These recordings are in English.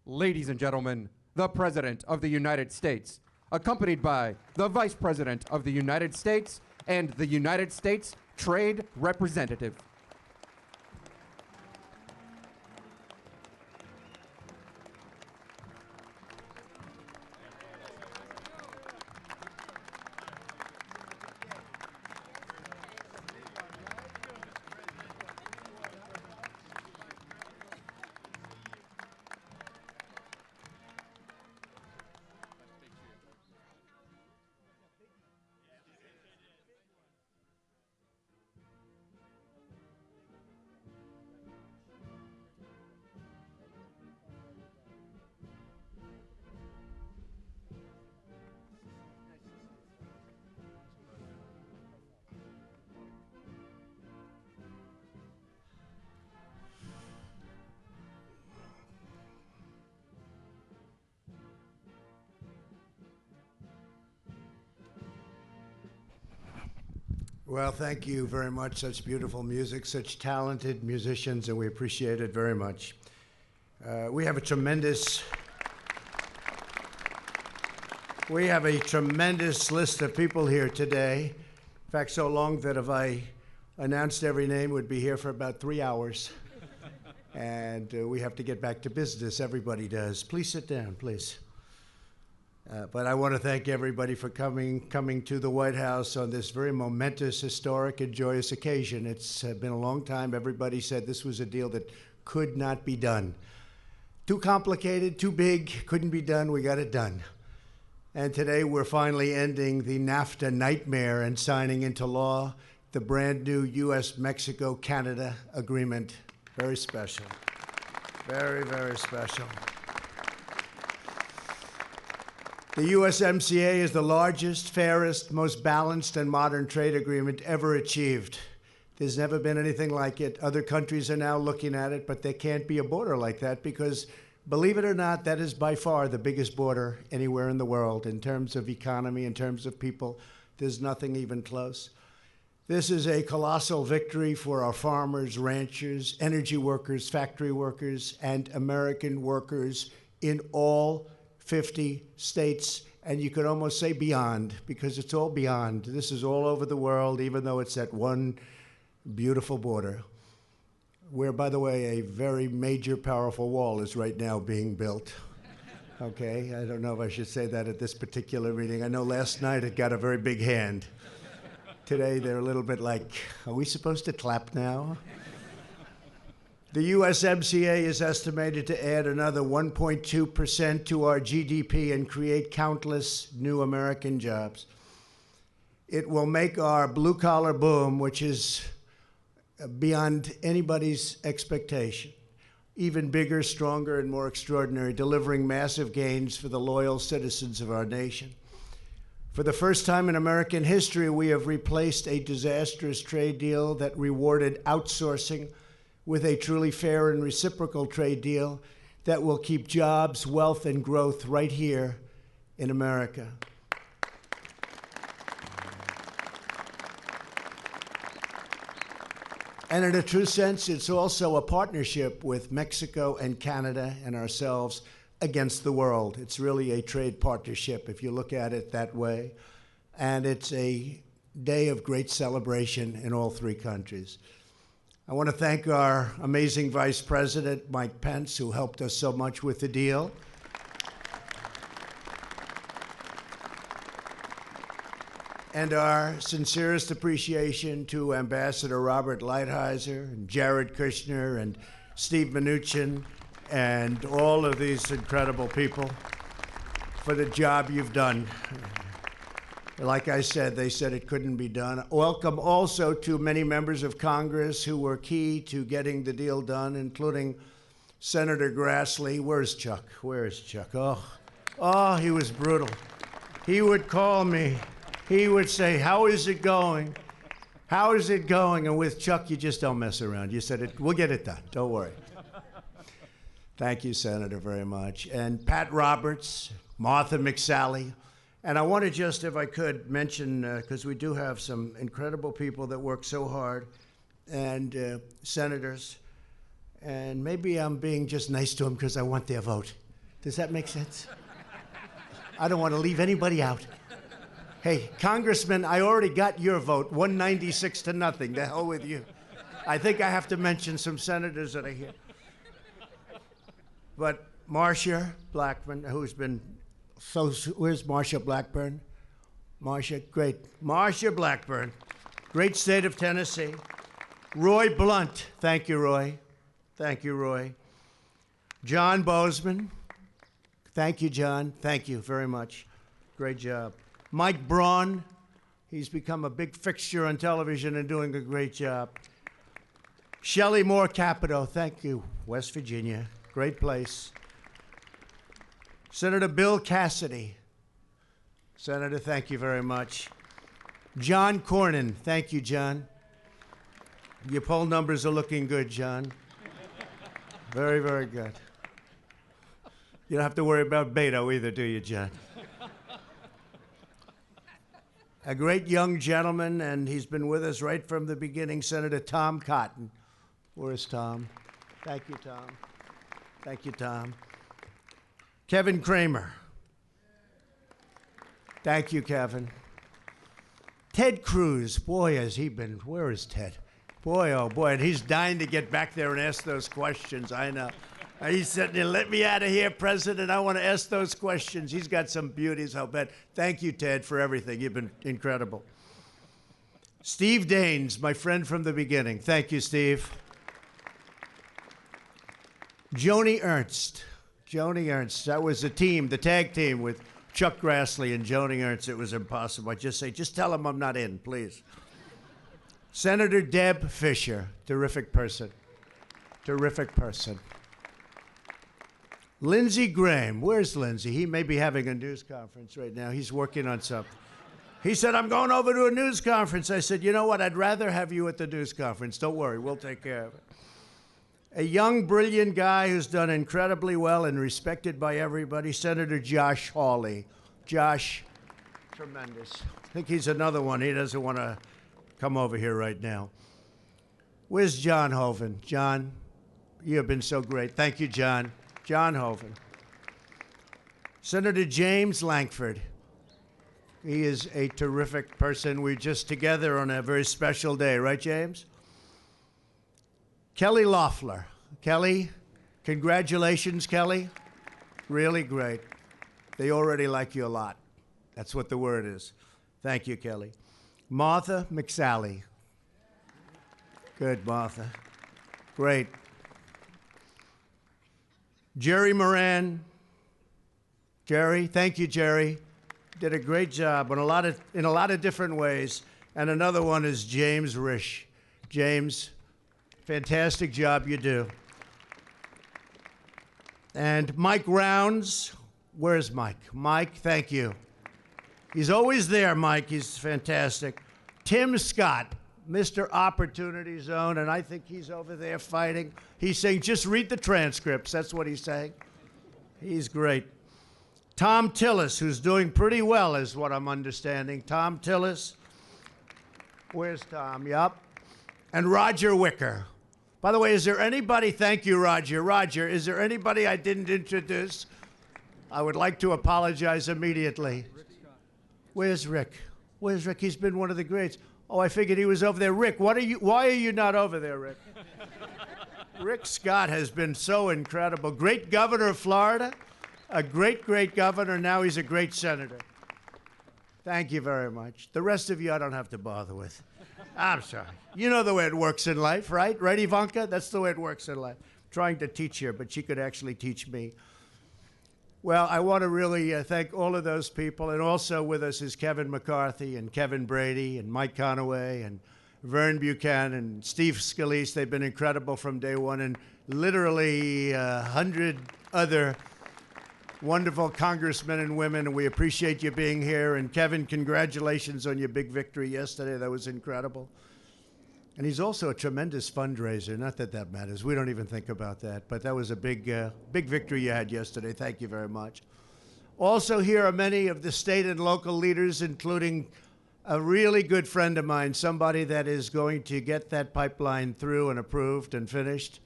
Ladies and gentlemen, the President of the United States, accompanied by the Vice President of the United States and the United States Trade Representative. Well, thank you very much. Such beautiful music, such talented musicians, and we appreciate it very much. We have a tremendous list of people here today. In fact, so long that if I announced every name, we'd be here for about 3 hours. And we have to get back to business. Everybody does. Please sit down, please. But I want to thank everybody for coming to the White House on this very momentous, historic, and joyous occasion. It's been a long time. Everybody said this was a deal that could not be done. Too complicated, too big, couldn't be done. We got it done. And today we're finally ending the NAFTA nightmare and signing into law the brand new US-Mexico-Canada agreement. Very special. Very, very special. The USMCA is the largest, fairest, most balanced, and modern trade agreement ever achieved. There's never been anything like it. Other countries are now looking at it, but there can't be a border like that because, believe it or not, that is by far the biggest border anywhere in the world. In terms of economy, in terms of people, there's nothing even close. This is a colossal victory for our farmers, ranchers, energy workers, factory workers, and American workers in all 50 states, and you could almost say beyond, because it's all beyond. This is all over the world, even though it's that one beautiful border, where, by the way, a very major, powerful wall is right now being built. Okay, I don't know if I should say that at this particular meeting. I know last night it got a very big hand. Today they're a little bit like, are we supposed to clap now? The USMCA is estimated to add another 1.2% to our GDP and create countless new American jobs. It will make our blue-collar boom, which is beyond anybody's expectation, even bigger, stronger, and more extraordinary, delivering massive gains for the loyal citizens of our nation. For the first time in American history, we have replaced a disastrous trade deal that rewarded outsourcing with a truly fair and reciprocal trade deal that will keep jobs, wealth, and growth right here in America. And in a true sense, it's also a partnership with Mexico and Canada and ourselves against the world. It's really a trade partnership, if you look at it that way. And it's a day of great celebration in all three countries. I want to thank our amazing Vice President, Mike Pence, who helped us so much with the deal. And our sincerest appreciation to Ambassador Robert Lighthizer and Jared Kushner and Steve Mnuchin and all of these incredible people for the job you've done. Like I said, they said it couldn't be done. Welcome also to many members of Congress who were key to getting the deal done, including Senator Grassley. Where's Chuck? Where is Chuck? Oh, he was brutal. He would call me. He would say, how is it going? How is it going? And with Chuck, you just don't mess around. You said, we'll get it done. Don't worry. Thank you, Senator, very much. And Pat Roberts, Martha McSally. And I want to just, if I could, mention, because we do have some incredible people that work so hard, and senators, and maybe I'm being just nice to them because I want their vote. Does that make sense? I don't want to leave anybody out. Hey, Congressman, I already got your vote, 196 to nothing. The hell with you. I think I have to mention some senators that are here. But Marcia Blackburn, who's been so, where's Marcia Blackburn? Marcia, great. Marcia Blackburn, great state of Tennessee. Roy Blunt, thank you, Roy. Thank you, Roy. John Bozeman, thank you, John. Thank you very much. Great job. Mike Braun, he's become a big fixture on television and doing a great job. Shelley Moore Capito, thank you. West Virginia, great place. Senator Bill Cassidy. Senator, thank you very much. John Cornyn, thank you, John. Your poll numbers are looking good, John. Very, very good. You don't have to worry about Beto either, do you, John? A great young gentleman, and he's been with us right from the beginning, Senator Tom Cotton. Where's Tom? Thank you, Tom. Thank you, Tom. Kevin Kramer. Thank you, Kevin. Ted Cruz. Boy, has he been, where is Ted? Boy, oh boy, and he's dying to get back there and ask those questions, I know. He's sitting there, let me out of here, President. I want to ask those questions. He's got some beauties, I'll bet. Thank you, Ted, for everything. You've been incredible. Steve Daines, my friend from the beginning. Thank you, Steve. Joni Ernst. Joni Ernst. That was the team, the tag team with Chuck Grassley and Joni Ernst. It was impossible. I just say, just tell him I'm not in, please. Senator Deb Fischer. Terrific person. Terrific person. Lindsey Graham. Where's Lindsey? He may be having a news conference right now. He's working on something. He said, I'm going over to a news conference. I said, you know what? I'd rather have you at the news conference. Don't worry. We'll take care of it. A young, brilliant guy who's done incredibly well and respected by everybody, Senator Josh Hawley. Josh, tremendous. I think he's another one. He doesn't want to come over here right now. Where's John Hoeven? John, you have been so great. Thank you, John. John Hoeven. Senator James Lankford. He is a terrific person. We're just together on a very special day, right, James? Kelly Loeffler. Kelly, congratulations, Kelly. Really great. They already like you a lot. That's what the word is. Thank you, Kelly. Martha McSally. Good, Martha. Great. Jerry Moran. Jerry, thank you, Jerry. Did a great job in a lot of different ways. And another one is James Risch. James, fantastic job you do. And Mike Rounds. Where's Mike? Mike, thank you. He's always there, Mike. He's fantastic. Tim Scott, Mr. Opportunity Zone, and I think he's over there fighting. He's saying, just read the transcripts. That's what he's saying. He's great. Tom Tillis, who's doing pretty well, is what I'm understanding. Tom Tillis. Where's Tom? Yup. And Roger Wicker. By the way, is there anybody, thank you, Roger. Roger, is there anybody I didn't introduce? I would like to apologize immediately. Where's Rick? Where's Rick? He's been one of the greats. Oh, I figured he was over there. Rick, why are you not over there, Rick? Rick Scott has been so incredible. Great governor of Florida, a great, great governor. Now he's a great senator. Thank you very much. The rest of you I don't have to bother with. I'm sorry. You know the way it works in life, right? Right, Ivanka? That's the way it works in life. I'm trying to teach her, but she could actually teach me. Well, I want to really thank all of those people, and also with us is Kevin McCarthy and Kevin Brady and Mike Conaway and Vern Buchanan and Steve Scalise. They've been incredible from day one, and literally 100 other wonderful congressmen and women, and we appreciate you being here. And Kevin, congratulations on your big victory yesterday. That was incredible. And he's also a tremendous fundraiser. Not that that matters. We don't even think about that. But that was a big, big victory you had yesterday. Thank you very much. Also here are many of the state and local leaders, including a really good friend of mine, somebody that is going to get that pipeline through and approved and finished,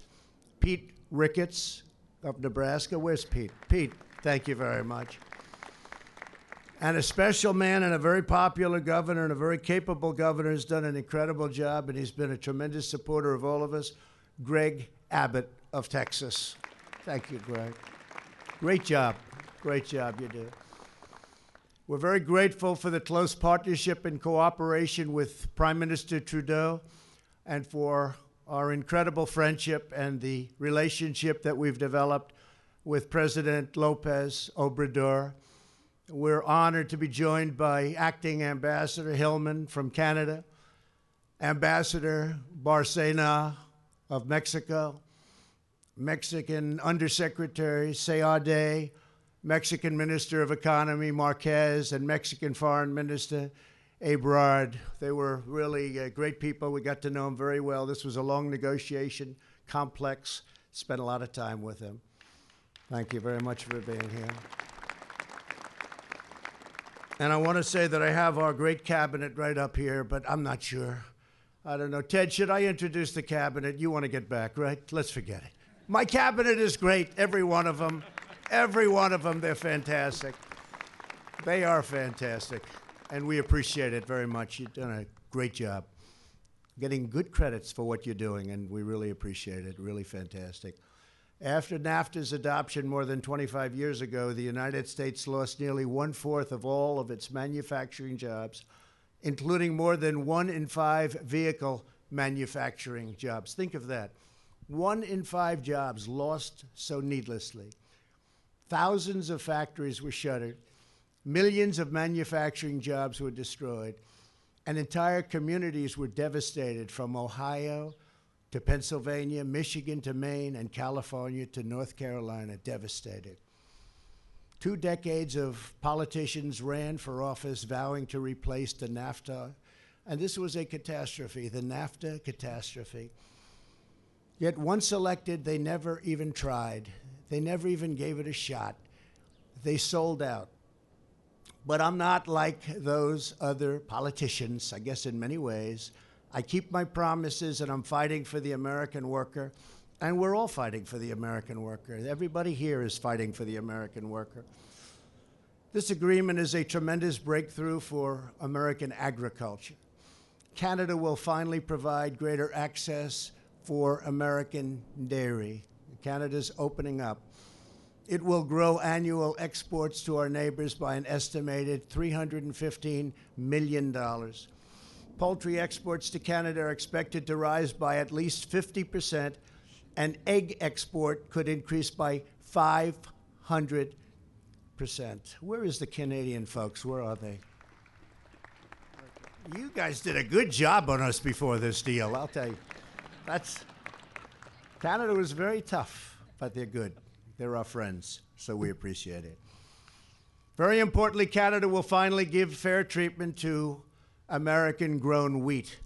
Pete Ricketts of Nebraska. Where's Pete? Pete, Thank you very much. And a special man and a very popular governor and a very capable governor has done an incredible job, and he's been a tremendous supporter of all of us, Greg Abbott of Texas. Thank you, Greg. Great job. Great job you do. We're very grateful for the close partnership and cooperation with Prime Minister Trudeau and for our incredible friendship and the relationship that we've developed with President Lopez Obrador. We're honored to be joined by Acting Ambassador Hillman from Canada, Ambassador Barcena of Mexico, Mexican Undersecretary Seade, Mexican Minister of Economy Marquez, and Mexican Foreign Minister Ebrard. They were really great people. We got to know them very well. This was a long negotiation, complex. Spent a lot of time with them. Thank you very much for being here. And I want to say that I have our great cabinet right up here, but I'm not sure. I don't know. Ted, should I introduce the cabinet? You want to get back, right? Let's forget it. My cabinet is great, every one of them. Every one of them, they're fantastic. They are fantastic, and we appreciate it very much. You've done a great job. Getting good credits for what you're doing, and we really appreciate it. Really fantastic. After NAFTA's adoption more than 25 years ago, the United States lost nearly 1/4 of all of its manufacturing jobs, including more than 1 in 5 vehicle manufacturing jobs. Think of that. 1 in 5 jobs lost so needlessly. Thousands of factories were shuttered. Millions of manufacturing jobs were destroyed. And entire communities were devastated, from Ohio to Pennsylvania, Michigan to Maine, and California to North Carolina, devastated. 2 decades of politicians ran for office vowing to replace the NAFTA, and this was a catastrophe, the NAFTA catastrophe. Yet once elected, they never even tried. They never even gave it a shot. They sold out. But I'm not like those other politicians, I guess in many ways. I keep my promises, and I'm fighting for the American worker. And we're all fighting for the American worker. Everybody here is fighting for the American worker. This agreement is a tremendous breakthrough for American agriculture. Canada will finally provide greater access for American dairy. Canada's opening up. It will grow annual exports to our neighbors by an estimated $315 million. Poultry exports to Canada are expected to rise by at least 50%, and egg export could increase by 500%. Where is the Canadian folks? Where are they? You guys did a good job on us before this deal, I'll tell you. Canada was very tough, but they're good. They're our friends, so we appreciate it. Very importantly, Canada will finally give fair treatment to American-grown wheat.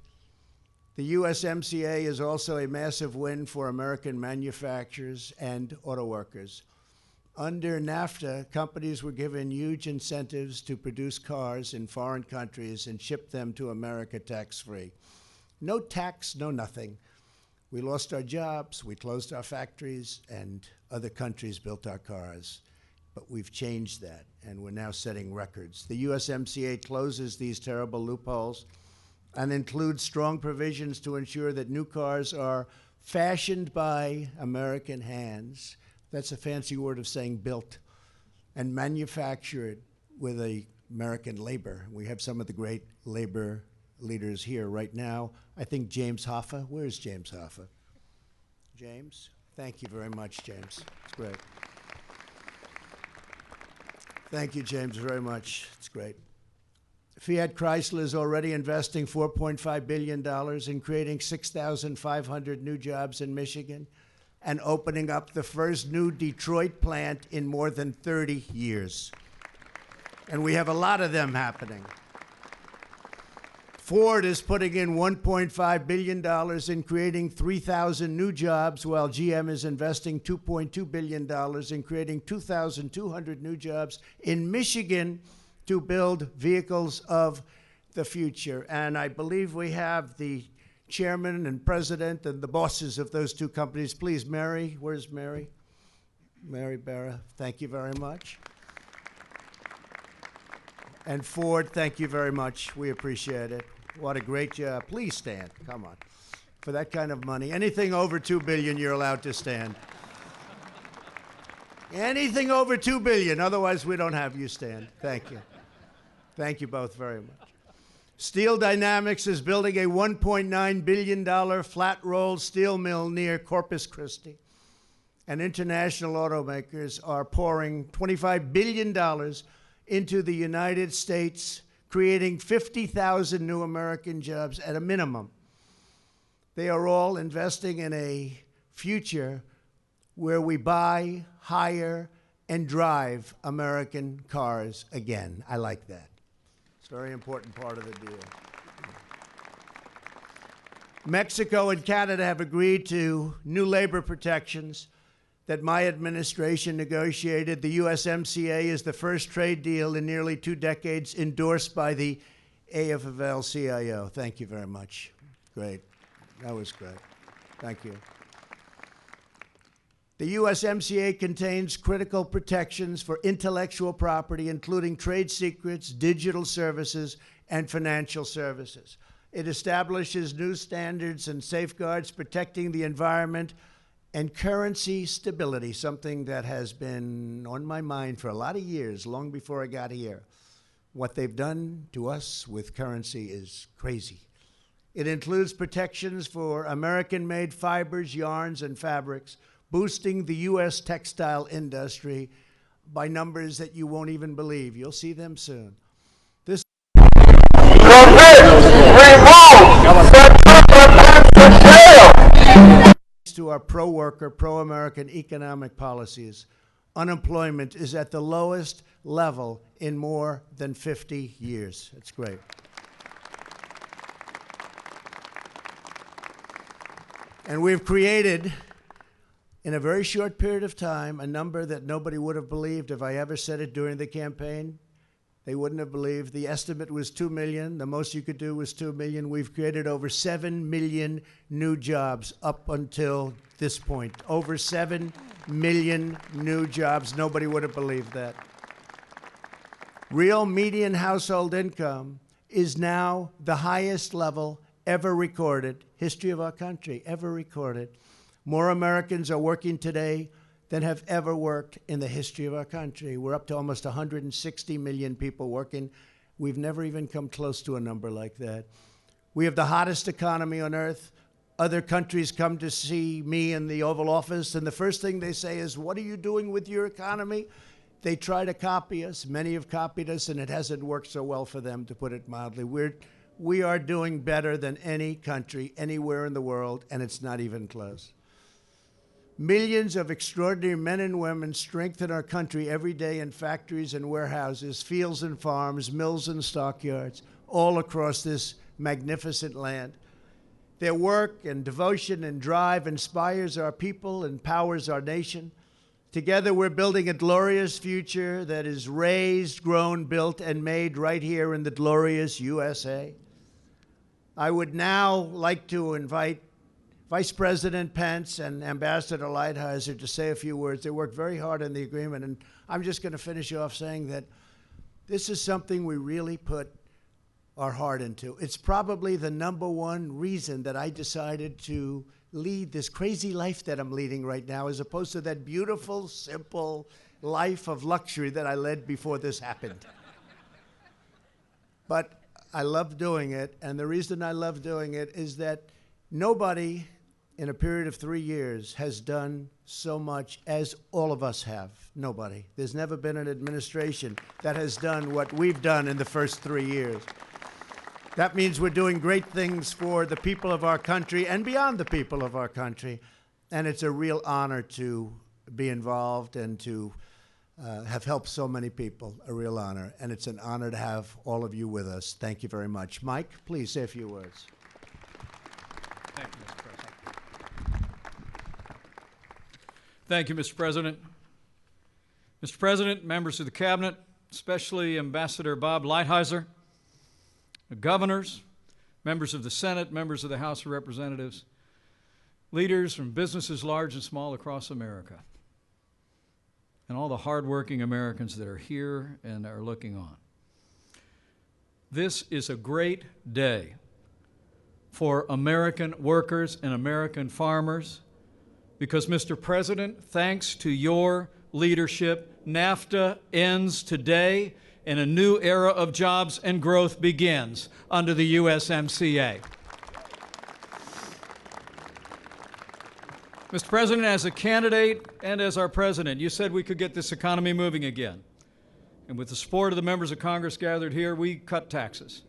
The USMCA is also a massive win for American manufacturers and auto workers. Under NAFTA, companies were given huge incentives to produce cars in foreign countries and ship them to America tax-free. No tax, no nothing. We lost our jobs, we closed our factories, and other countries built our cars. But we've changed that, and we're now setting records. The USMCA closes these terrible loopholes and includes strong provisions to ensure that new cars are fashioned by American hands. That's a fancy word of saying built, and manufactured with American labor. We have some of the great labor leaders here right now. I think James Hoffa. Where's James Hoffa? James? Thank you very much, James. It's great. Thank you, James, very much. It's great. Fiat Chrysler is already investing $4.5 billion in creating 6,500 new jobs in Michigan and opening up the first new Detroit plant in more than 30 years. And we have a lot of them happening. Ford is putting in $1.5 billion in creating 3,000 new jobs, while GM is investing $2.2 billion in creating 2,200 new jobs in Michigan to build vehicles of the future. And I believe we have the chairman and president and the bosses of those two companies. Please, Mary, where's Mary? Mary Barra, thank you very much. And Ford, thank you very much. We appreciate it. What a great job. Please stand. Come on. For that kind of money, anything over $2 billion, you're allowed to stand. Anything over $2 billion, otherwise we don't have you stand. Thank you. Thank you both very much. Steel Dynamics is building a $1.9 billion flat-rolled steel mill near Corpus Christi. And international automakers are pouring $25 billion into the United States, creating 50,000 new American jobs at a minimum. They are all investing in a future where we buy, hire, and drive American cars again. I like that. It's a very important part of the deal. Mexico and Canada have agreed to new labor protections that my administration negotiated. The USMCA is the first trade deal in nearly 2 decades endorsed by the AFL-CIO. Thank you very much. Great. That was great. Thank you. The USMCA contains critical protections for intellectual property, including trade secrets, digital services, and financial services. It establishes new standards and safeguards protecting the environment and currency stability, something that has been on my mind for a lot of years, long before I got here. What they've done to us with currency is crazy. It includes protections for American-made fibers, yarns, and fabrics, boosting the U.S. textile industry by numbers that you won't even believe. You'll see them soon. This to our pro-worker, pro-American economic policies. Unemployment is at the lowest level in more than 50 years. It's great. And we've created, in a very short period of time, a number that nobody would have believed if I ever said it during the campaign. They wouldn't have believed. The estimate was 2 million. The most you could do was 2 million. We've created over 7 million new jobs up until this point. Over 7 million new jobs. Nobody would have believed that. Real median household income is now the highest level ever recorded, history of our country, ever recorded. More Americans are working today than have ever worked in the history of our country. We're up to almost 160 million people working. We've never even come close to a number like that. We have the hottest economy on earth. Other countries come to see me in the Oval Office, and the first thing they say is, "What are you doing with your economy?" They try to copy us. Many have copied us, and it hasn't worked so well for them, to put it mildly. We are doing better than any country anywhere in the world, and it's not even close. Millions of extraordinary men and women strengthen our country every day in factories and warehouses, fields and farms, mills and stockyards, all across this magnificent land. Their work and devotion and drive inspires our people and powers our nation. Together, we're building a glorious future that is raised, grown, built, and made right here in the glorious USA. I would now like to invite Vice President Pence and Ambassador Lighthizer to say a few words. They worked very hard on the agreement, and I'm just going to finish off saying that this is something we really put our heart into. It's probably the #1 reason that I decided to lead this crazy life that I'm leading right now, as opposed to that beautiful, simple life of luxury that I led before this happened. But I love doing it, and the reason I love doing it is that nobody in a period of 3 years has done so much as all of us have. Nobody. There's never been an administration that has done what we've done in the first 3 years. That means we're doing great things for the people of our country and beyond the people of our country. And it's a real honor to be involved and to have helped so many people. A real honor. And it's an honor to have all of you with us. Thank you very much. Mike, please say a few words. Thank you, Mr. President. Thank you, Mr. President. Mr. President, members of the Cabinet, especially Ambassador Bob Lighthizer, the governors, members of the Senate, members of the House of Representatives, leaders from businesses large and small across America. and all the hardworking Americans that are here and are looking on. This is a great day for American workers and American farmers because, Mr. President, thanks to your leadership, NAFTA ends today and a new era of jobs and growth begins under the USMCA. Mr. President, as a candidate and as our president, you said we could get this economy moving again. And with the support of the members of Congress gathered here, we cut taxes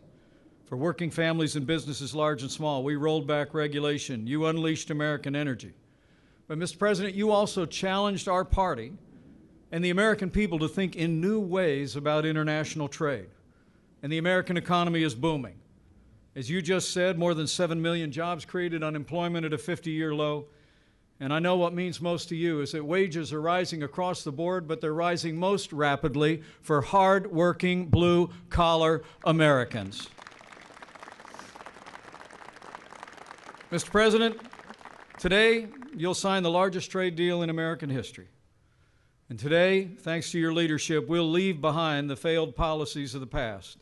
for working families and businesses large and small. We rolled back regulation. You unleashed American energy. But, Mr. President, you also challenged our party and the American people to think in new ways about international trade. And the American economy is booming. As you just said, more than 7 million jobs created, unemployment at a 50-year low. And I know what means most to you is that wages are rising across the board, but they're rising most rapidly for hard-working, blue-collar Americans. Mr. President, today you'll sign the largest trade deal in American history. And today, thanks to your leadership, we'll leave behind the failed policies of the past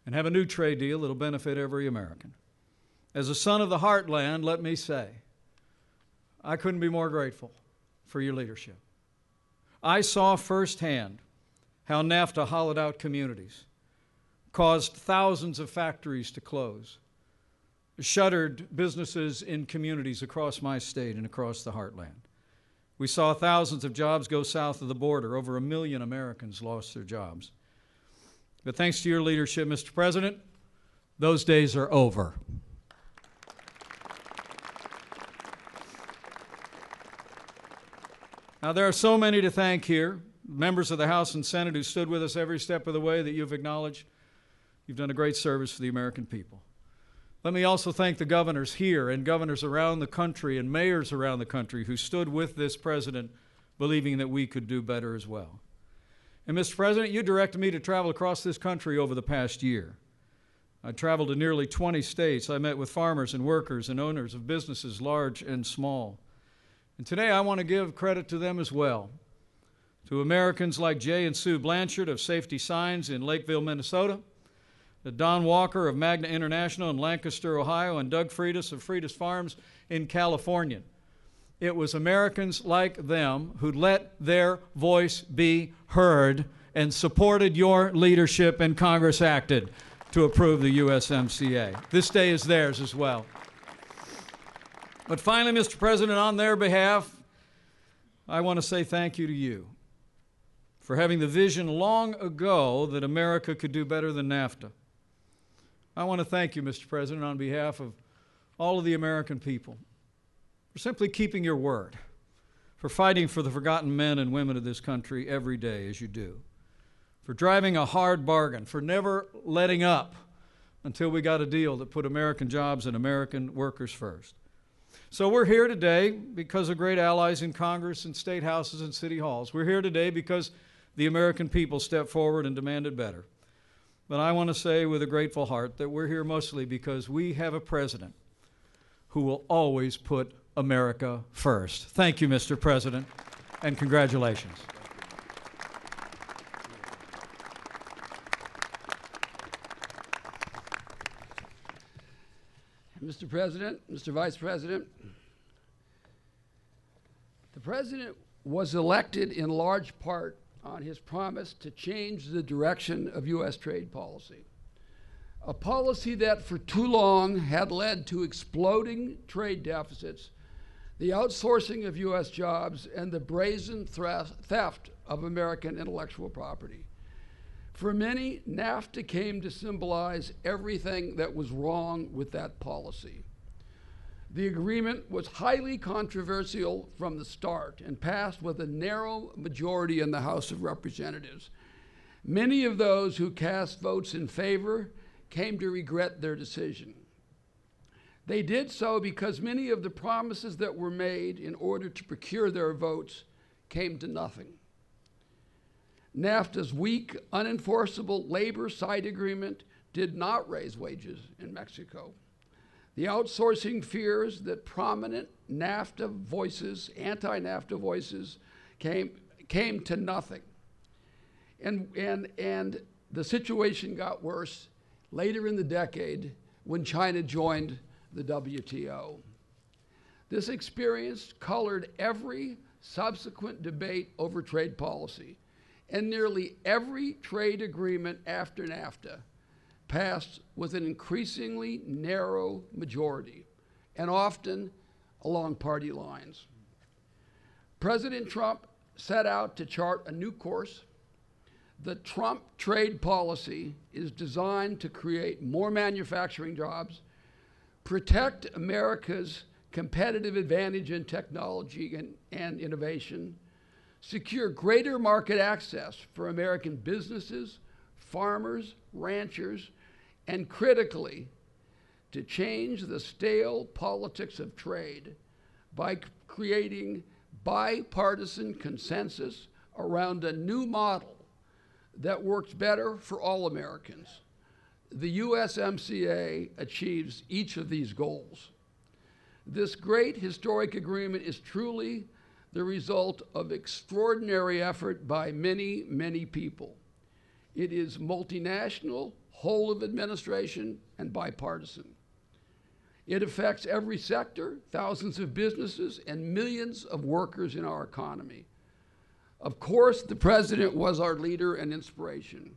and have a new trade deal that'll benefit every American. As a son of the heartland, let me say, I couldn't be more grateful for your leadership. I saw firsthand how NAFTA hollowed out communities, caused thousands of factories to close, shuttered businesses in communities across my state and across the heartland. We saw thousands of jobs go south of the border. Over 1 million Americans lost their jobs. But thanks to your leadership, Mr. President, those days are over. Now, there are so many to thank here, members of the House and Senate who stood with us every step of the way that you've acknowledged. You've done a great service for the American people. Let me also thank the governors here and governors around the country and mayors around the country who stood with this president, believing that we could do better as well. And Mr. President, you directed me to travel across this country over the past year. I traveled to nearly 20 states. I met with farmers and workers and owners of businesses large and small. And today I want to give credit to them as well, to Americans like Jay and Sue Blanchard of Safety Signs in Lakeville, Minnesota, to Don Walker of Magna International in Lancaster, Ohio, and Doug Freitas of Freitas Farms in California. It was Americans like them who let their voice be heard and supported your leadership, and Congress acted to approve the USMCA. This day is theirs as well. But finally, Mr. President, on their behalf, I want to say thank you to you for having the vision long ago that America could do better than NAFTA. I want to thank you, Mr. President, on behalf of all of the American people for simply keeping your word, for fighting for the forgotten men and women of this country every day as you do, for driving a hard bargain, for never letting up until we got a deal that put American jobs and American workers first. So we're here today because of great allies in Congress and state houses and city halls. We're here today because the American people stepped forward and demanded better. But I want to say with a grateful heart that we're here mostly because we have a president who will always put America first. Thank you, Mr. President, and congratulations. Mr. President, Mr. Vice President, the President was elected in large part on his promise to change the direction of U.S. trade policy, a policy that for too long had led to exploding trade deficits, the outsourcing of U.S. jobs, and the brazen theft of American intellectual property. For many, NAFTA came to symbolize everything that was wrong with that policy. The agreement was highly controversial from the start and passed with a narrow majority in the House of Representatives. Many of those who cast votes in favor came to regret their decision. They did so because many of the promises that were made in order to procure their votes came to nothing. NAFTA's weak, unenforceable labor side agreement did not raise wages in Mexico. The outsourcing fears that prominent NAFTA voices, anti-NAFTA voices, came to nothing. And the situation got worse later in the decade when China joined the WTO. This experience colored every subsequent debate over trade policy, and nearly every trade agreement after NAFTA passed with an increasingly narrow majority, and often along party lines. President Trump set out to chart a new course. The Trump trade policy is designed to create more manufacturing jobs, protect America's competitive advantage in technology and innovation, secure greater market access for American businesses, farmers, ranchers, and critically, to change the stale politics of trade by creating bipartisan consensus around a new model that works better for all Americans. The USMCA achieves each of these goals. This great historic agreement is truly the result of extraordinary effort by many, many people. It is multinational, whole of administration, and bipartisan. It affects every sector, thousands of businesses, and millions of workers in our economy. Of course, the president was our leader and inspiration,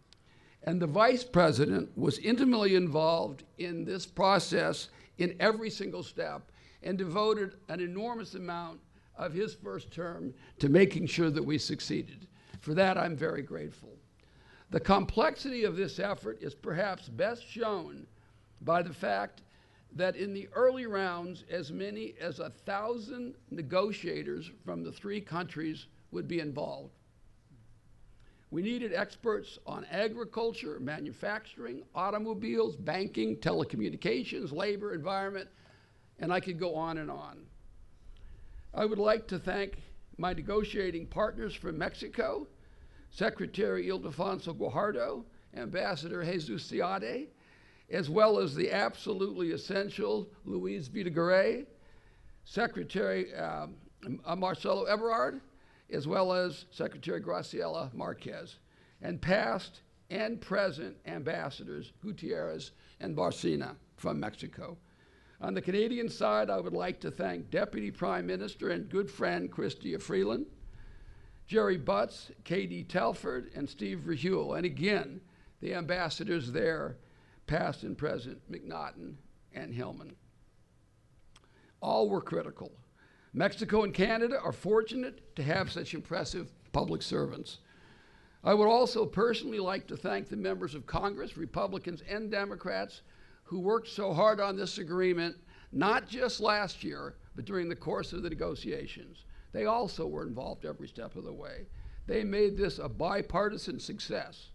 and the vice president was intimately involved in this process in every single step and devoted an enormous amount of his first term to making sure that we succeeded. For that, I'm very grateful. The complexity of this effort is perhaps best shown by the fact that in the early rounds, as many as 1,000 negotiators from the 3 countries would be involved. We needed experts on agriculture, manufacturing, automobiles, banking, telecommunications, labor, environment, and I could go on and on. I would like to thank my negotiating partners from Mexico, Secretary Ildefonso Guajardo, Ambassador Jesus Seade, as well as the absolutely essential Luis Videgaray, Secretary Marcelo Ebrard, as well as Secretary Graciela Marquez, and past and present ambassadors Gutierrez and Barcina from Mexico. On the Canadian side, I would like to thank Deputy Prime Minister and good friend Chrystia Freeland, Jerry Butts, K.D. Telford, and Steve Rahul, and again, the ambassadors there, past and present, McNaughton and Hillman. All were critical. Mexico and Canada are fortunate to have such impressive public servants. I would also personally like to thank the members of Congress, Republicans and Democrats, who worked so hard on this agreement, not just last year, but during the course of the negotiations. They also were involved every step of the way. They made this a bipartisan success.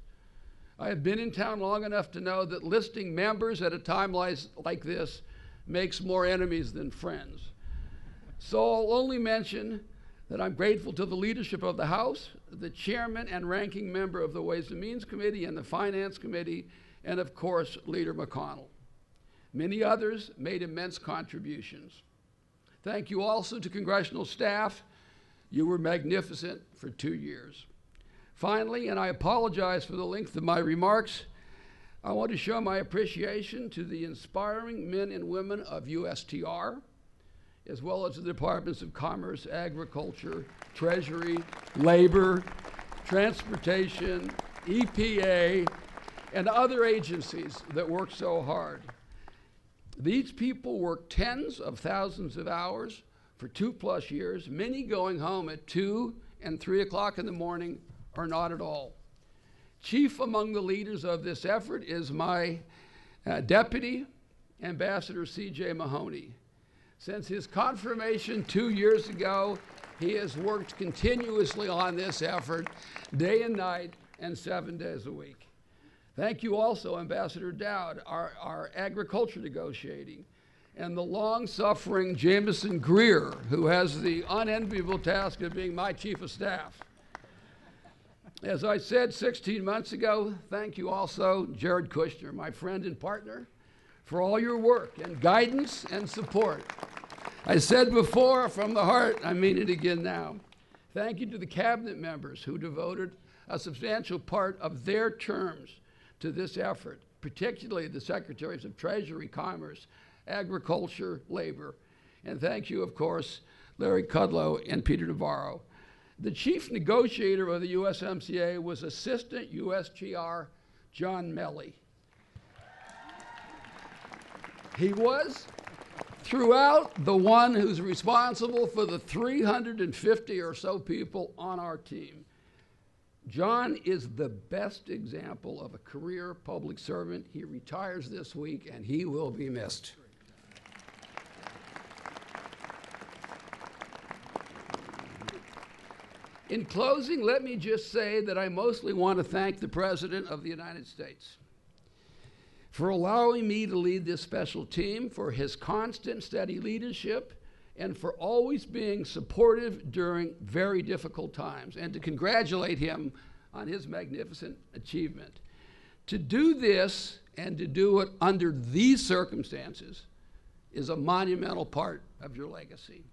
I have been in town long enough to know that listing members at a time like this makes more enemies than friends. So I'll only mention that I'm grateful to the leadership of the House, the chairman and ranking member of the Ways and Means Committee and the Finance Committee, and of course, Leader McConnell. Many others made immense contributions. Thank you also to congressional staff. You were magnificent for 2 years. Finally, and I apologize for the length of my remarks, I want to show my appreciation to the inspiring men and women of USTR, as well as the Departments of Commerce, Agriculture, Treasury, Labor, Transportation, EPA, and other agencies that work so hard. These people work tens of thousands of hours for 2+ years, many going home at 2 and 3 o'clock in the morning or not at all. Chief among the leaders of this effort is my deputy, Ambassador C.J. Mahoney. Since his confirmation 2 years ago, he has worked continuously on this effort, day and night and 7 days a week. Thank you also, Ambassador Dowd, our agriculture negotiating, and the long-suffering Jameson Greer, who has the unenviable task of being my chief of staff. As I said 16 months ago, thank you also, Jared Kushner, my friend and partner, for all your work and guidance and support. I said before, from the heart, I mean it again now. Thank you to the cabinet members who devoted a substantial part of their terms to this effort, particularly the Secretaries of Treasury, Commerce, Agriculture, Labor, and thank you, of course, Larry Kudlow and Peter Navarro. The chief negotiator of the USMCA was Assistant USTR John Melly. He was, throughout, the one who's responsible for the 350 or so people on our team. John is the best example of a career public servant. He retires this week, and he will be missed. In closing, let me just say that I mostly want to thank the President of the United States for allowing me to lead this special team, for his constant, steady leadership, and for always being supportive during very difficult times, and to congratulate him on his magnificent achievement. To do this, and to do it under these circumstances, is a monumental part of your legacy,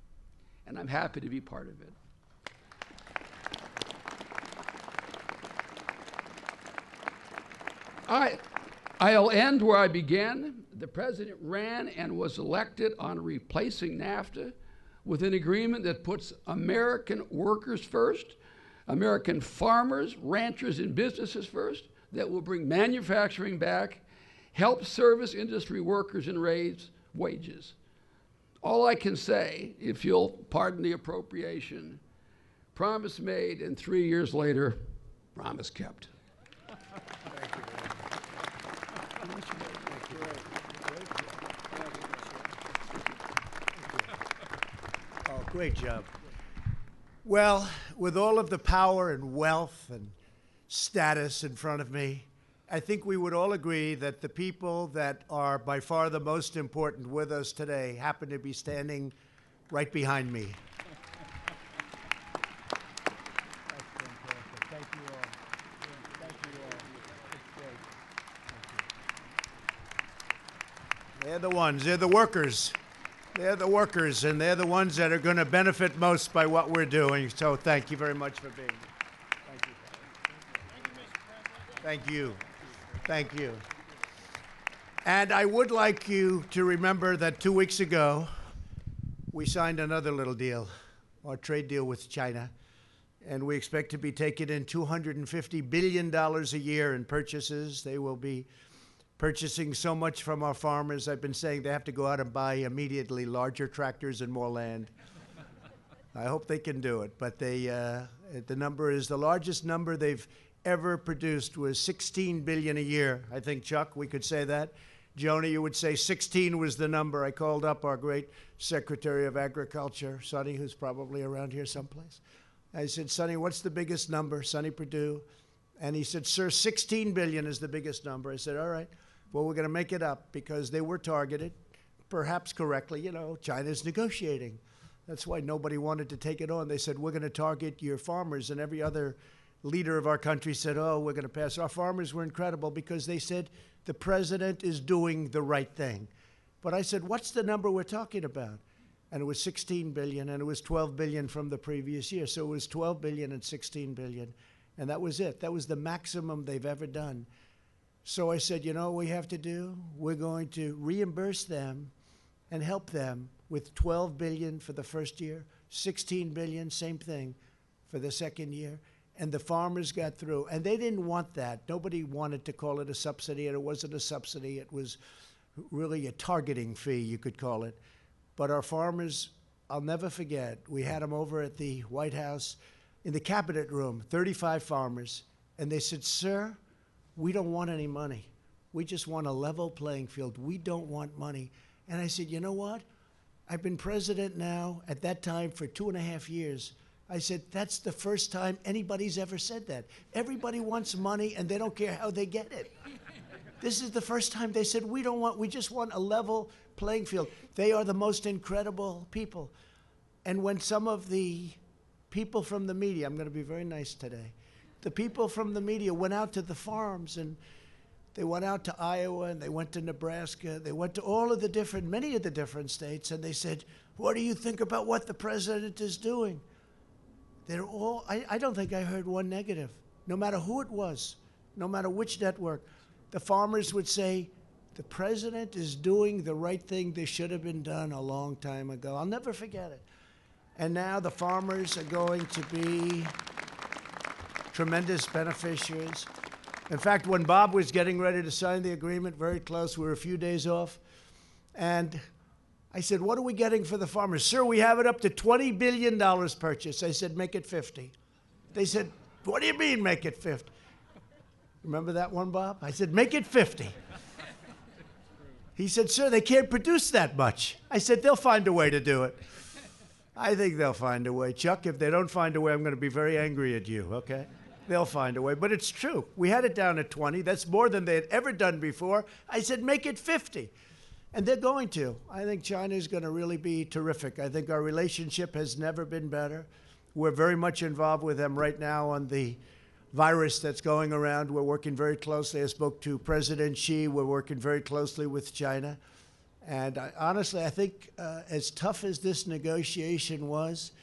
and I'm happy to be part of it. I'll end where I began. The President ran and was elected on replacing NAFTA with an agreement that puts American workers first, American farmers, ranchers, and businesses first, that will bring manufacturing back, help service industry workers, and raise wages. All I can say, if you'll pardon the appropriation, promise made, and 3 years later, promise kept. Oh, great job. Well, with all of the power and wealth and status in front of me, I think we would all agree that the people that are by far the most important with us today happen to be standing right behind me. Thank you all. Thank you all. It's great. They're the ones, they're the workers. They're the workers, and they're the ones that are going to benefit most by what we're doing. So thank you very much for being here. Thank you. Thank you. Thank you. And I would like you to remember that 2 weeks ago, we signed another little deal, our trade deal with China. And we expect to be taking in $250 billion a year in purchases. They will be purchasing so much from our farmers. I've been saying they have to go out and buy immediately larger tractors and more land. I hope they can do it. But the number is the largest number they've ever produced was $16 billion a year. I think, Chuck, we could say that. Joni, you would say 16 was the number. I called up our great Secretary of Agriculture, Sonny, who's probably around here someplace. I said, Sonny, what's the biggest number? Sonny Perdue. And he said, sir, 16 billion is the biggest number. I said, all right. Well, we're going to make it up because they were targeted, perhaps correctly. You know, China's negotiating. That's why nobody wanted to take it on. They said, we're going to target your farmers. And every other leader of our country said, oh, we're going to pass. Our farmers were incredible because they said, the president is doing the right thing. But I said, what's the number we're talking about? And it was 16 billion, and it was 12 billion from the previous year. So it was 12 billion and 16 billion. And that was it. That was the maximum they've ever done. So I said, you know what we have to do? We're going to reimburse them and help them with 12 billion for the first year, 16 billion, same thing, for the second year. And the farmers got through. And they didn't want that. Nobody wanted to call it a subsidy, and it wasn't a subsidy. It was really a targeting fee, you could call it. But our farmers, I'll never forget, we had them over at the White House in the cabinet room, 35 farmers, and they said, sir, we don't want any money. We just want a level playing field. We don't want money. And I said, you know what? I've been president now at that time for 2.5 years. I said, that's the first time anybody's ever said that. Everybody wants money and they don't care how they get it. This is the first time they said, we just want a level playing field. They are the most incredible people. And when some of the people from the media, I'm going to be very nice today, the people from the media went out to the farms, and they went out to Iowa, and they went to Nebraska, they went to many of the different states, and they said, what do you think about what the president is doing? They're all, I don't think I heard one negative, no matter who it was, no matter which network. The farmers would say, the president is doing the right thing. This should have been done a long time ago. I'll never forget it. And now the farmers are going to be tremendous beneficiaries. In fact, when Bob was getting ready to sign the agreement, very close, we were a few days off, and I said, what are we getting for the farmers? Sir, we have it up to $20 billion purchase. I said, make it 50. They said, what do you mean, make it 50? Remember that one, Bob? I said, make it 50. He said, sir, they can't produce that much. I said, they'll find a way to do it. I think they'll find a way. Chuck, if they don't find a way, I'm going to be very angry at you, okay? They'll find a way. But it's true. We had it down at 20. That's more than they had ever done before. I said, make it 50. And they're going to. I think China is going to really be terrific. I think our relationship has never been better. We're very much involved with them right now on the virus that's going around. We're working very closely. I spoke to President Xi. We're working very closely with China. And honestly, I think as tough as this negotiation was,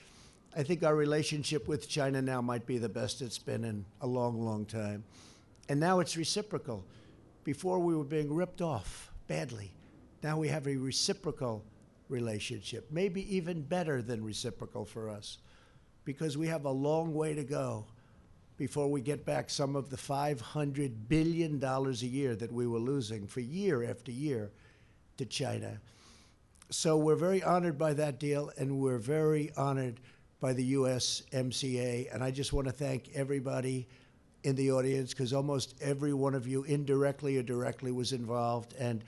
I think our relationship with China now might be the best it's been in a long, long time. And now it's reciprocal. Before we were being ripped off badly. Now we have a reciprocal relationship, maybe even better than reciprocal for us, because we have a long way to go before we get back some of the $500 billion a year that we were losing for year after year to China. So we're very honored by that deal, and we're very honored by the USMCA. And I just want to thank everybody in the audience, because almost every one of you, indirectly or directly, was involved. And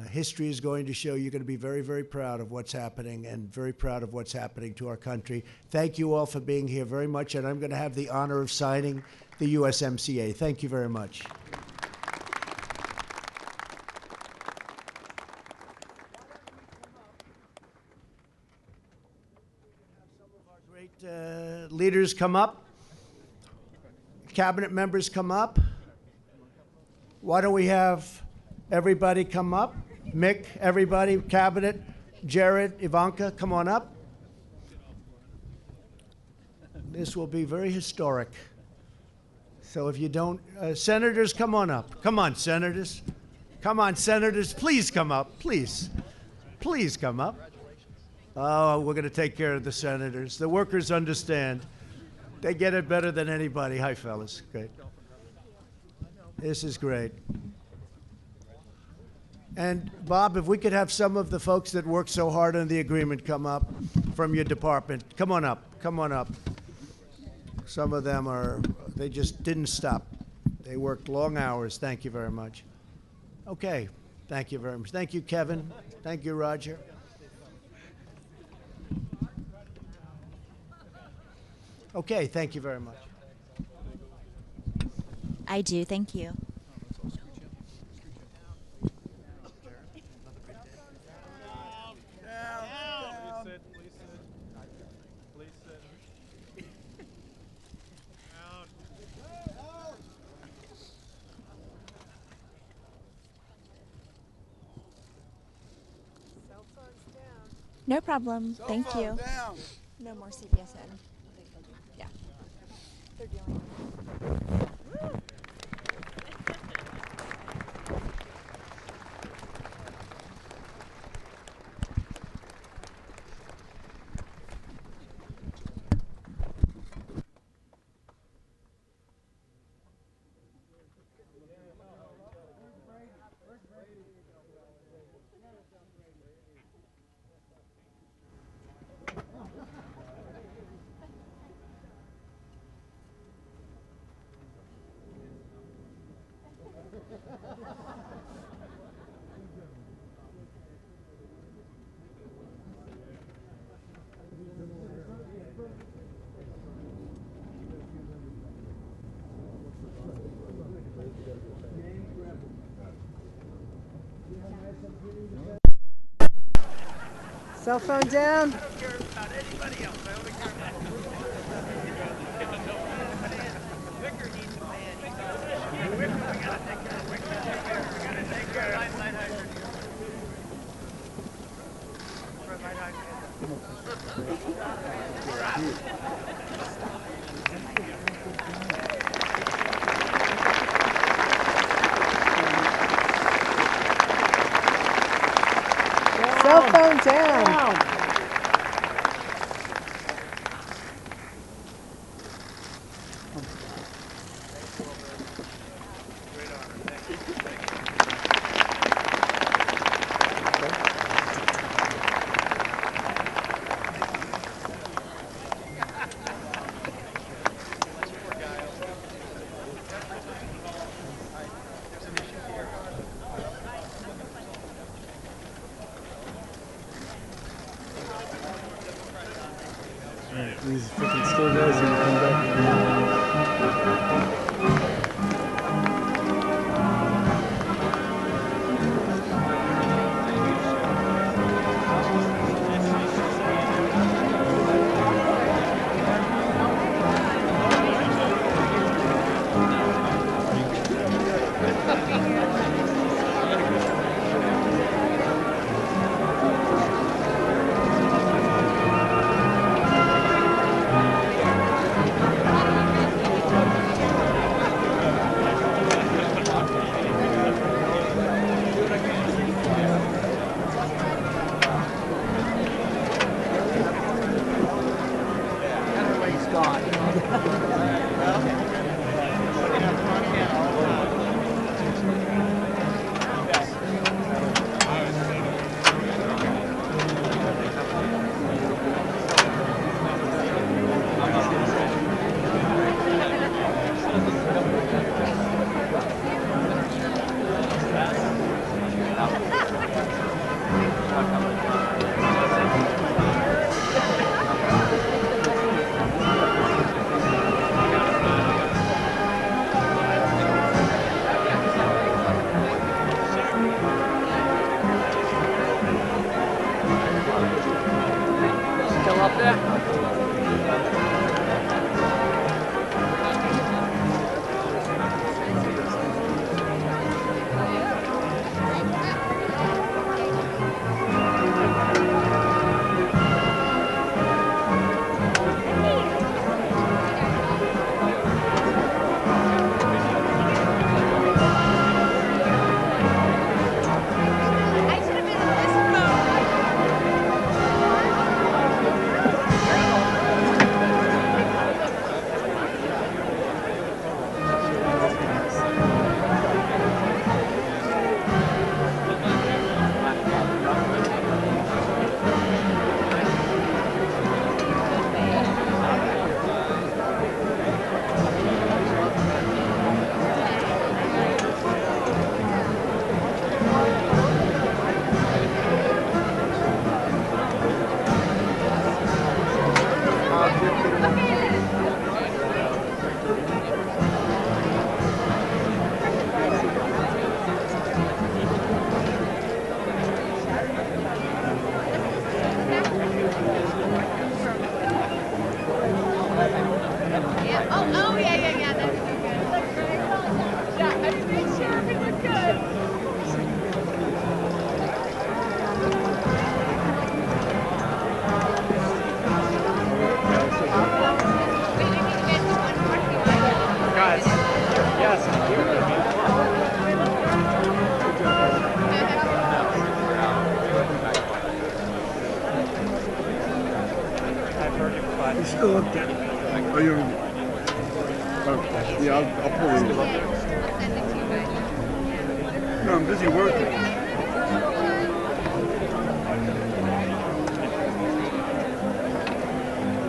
history is going to show you're going to be very, very proud of what's happening, and very proud of what's happening to our country. Thank you all for being here very much, and I'm going to have the honor of signing the USMCA. Thank you very much. Some of our great leaders come up. Cabinet members come up. Why don't we have everybody come up? Mick, everybody, Cabinet, Jared, Ivanka, come on up. This will be very historic. So if you don't, senators, come on up. Come on, senators. Come on, senators, please come up, please. Please come up. Oh, we're going to take care of the senators. The workers understand. They get it better than anybody. Hi, fellas. Great. This is great. And Bob, if we could have some of the folks that worked so hard on the agreement come up from your department. Come on up. Come on up. Some of them they just didn't stop. They worked long hours. Thank you very much. Okay. Thank you very much. Thank you, Kevin. Thank you, Roger. Okay. Thank you very much. I do. Thank you. No problem. Thank you. Down. No more CPSN. Yeah. They're dealing with it. Cell phone down. Cell phone down. These freaking still guys when you come back. Still up there? He's still up there. Are you? Yeah, I'll pull in. No, I'm busy working.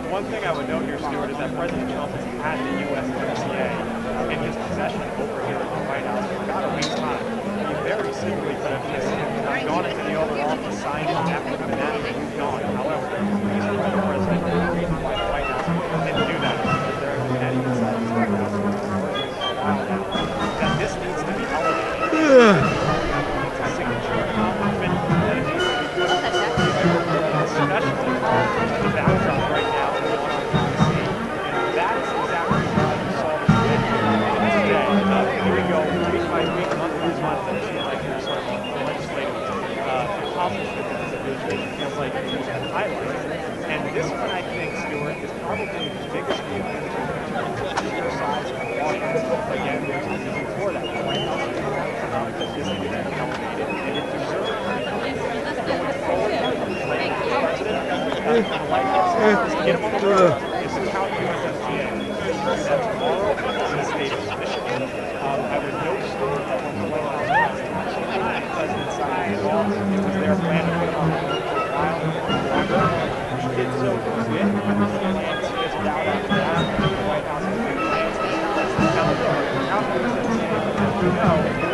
One thing I would note here, Stuart, is that President Trump has had the USMCA in his possession over here at the White House for about a week's time. He very simply could have just gone into the Oval Office, signed it, and after the banana and moved on. However, he's the president of the White House didn't do that because there have been any decided that this needs to be elevated. It's a signature accomplishment that it needs to be put on especially the backdrop right now. Here we go, week by week, month by month, and it feels like there's sort of a legislative accomplishment that this administration feels like it needs to highlight. And this one, I think, Stuart, is probably the biggest deal either side offers. Again, there's a reason for that. The White House is that this needs to be elevated, and it deserves going forward. The president, the White House, get him on the road. This is how you USMCA. Do that tomorrow in the state of Michigan. I would note, Stuart, that when the White House passed the president signed it off, it was their plan to put him on the road for a while. He did so quick, and there's doubt after that. The White House has big plans. Now, USMCA, as you know,